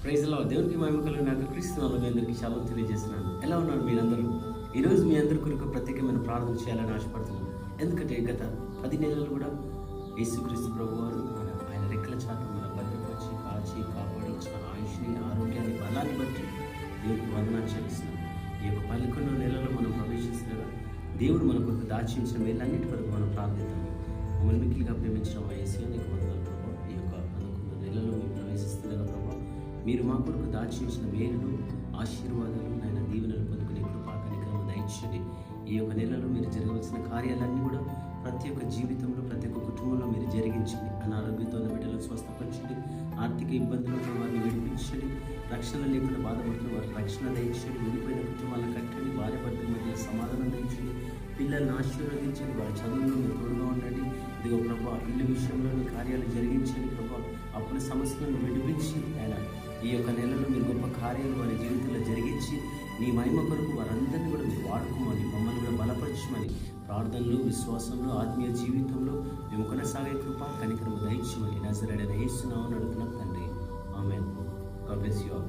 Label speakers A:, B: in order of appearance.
A: Praise the lord. దేవునికి మహిమ కలుగును. క్రీస్తునామములో మీ అందరికీ శుభాలు తెలియజేస్తున్నాను. ఎలా ఉన్నారు మీరందరూ? ఈరోజు మీ అందరి కొరకు ప్రత్యేకమైన ప్రార్థన చేయాలని ఆశపడుతున్నాను. ఎందుకంటే గత 10 నెలలు కూడా యేసుక్రీస్తు ప్రభువారు ఆయన రెక్కల చాటున మన భద్రపరిచి కాచి కాపాడి ఇచ్చిన ఆయుష్ని, ఆరోగ్యాన్ని, బలాన్ని బట్టి దేవుడికి వందనాలు చెల్లిస్తున్నాం. ఈ యొక్క 11 నెలల్లో మనం ప్రవేశిస్తుండగా దేవుడు మన కొరకు దాచి ఉంచిన మేలన్నిటి కొరకు మనం ప్రార్థిద్దాం. మమ్మల్ని మిక్కిలిగా ప్రేమించిన మా యేసయ్య నీకు వందనాలు ప్రభా. ఈ యొక్క 11 నెలల్లో మేము ప్రవేశిస్తుండగా ప్రభా, మీరు మా కొరకు దాచి ఉంచిన మేలులు, ఆశీర్వాదాలు, నాయన దీవెనలు పొందుకునే కృపా కనికరము దయచేయండి. ఈ యొక్క నెలలో మీరు జరగవలసిన కార్యాలన్నీ కూడా ప్రతి ఒక్క జీవితంలో, ప్రతి ఒక్క కుటుంబంలో మీరు జరిగించండి. అనారోగ్యంతో ఉన్న బిడ్డలను స్వస్థపరచండి. ఆర్థిక ఇబ్బందులతో వారిని విడిపించండి. రక్షణ లేకుండా బాధపడుతున్న వారికి రక్షణ దయచేయండి. విడిపోయిన కుటుంబాలను కట్టండి. భార్య భర్తల మధ్య సమాధానం దయచేయండి. పిల్లల్ని ఆశీర్వదించండి. వారి చదువులో మీరు తోడుగా ఉండండి. ఇదిగో ప్రభా, ఇల్లు విషయంలో మీ కార్యాలు జరిగించండి ప్రభా. అప్పుల సమస్యలను విడిపించి ఆయన ఈ యొక్క నెలలో మీరు గొప్ప కార్యాలు వారి జీవితంలో జరిగించి నీ మహిమ కొరకు వారందరినీ కూడా మీరు వాడుకోమని, మమ్మల్ని కూడా బలపరచమని, ప్రార్థనలు, విశ్వాసంలో, ఆత్మీయ జీవితంలో మేము కొనసాగే కృప కనికరము దయచేయమని నజరేయుడైన యేసు నామమున అడుగుతున్నాం తండ్రి. Amen. God bless you all.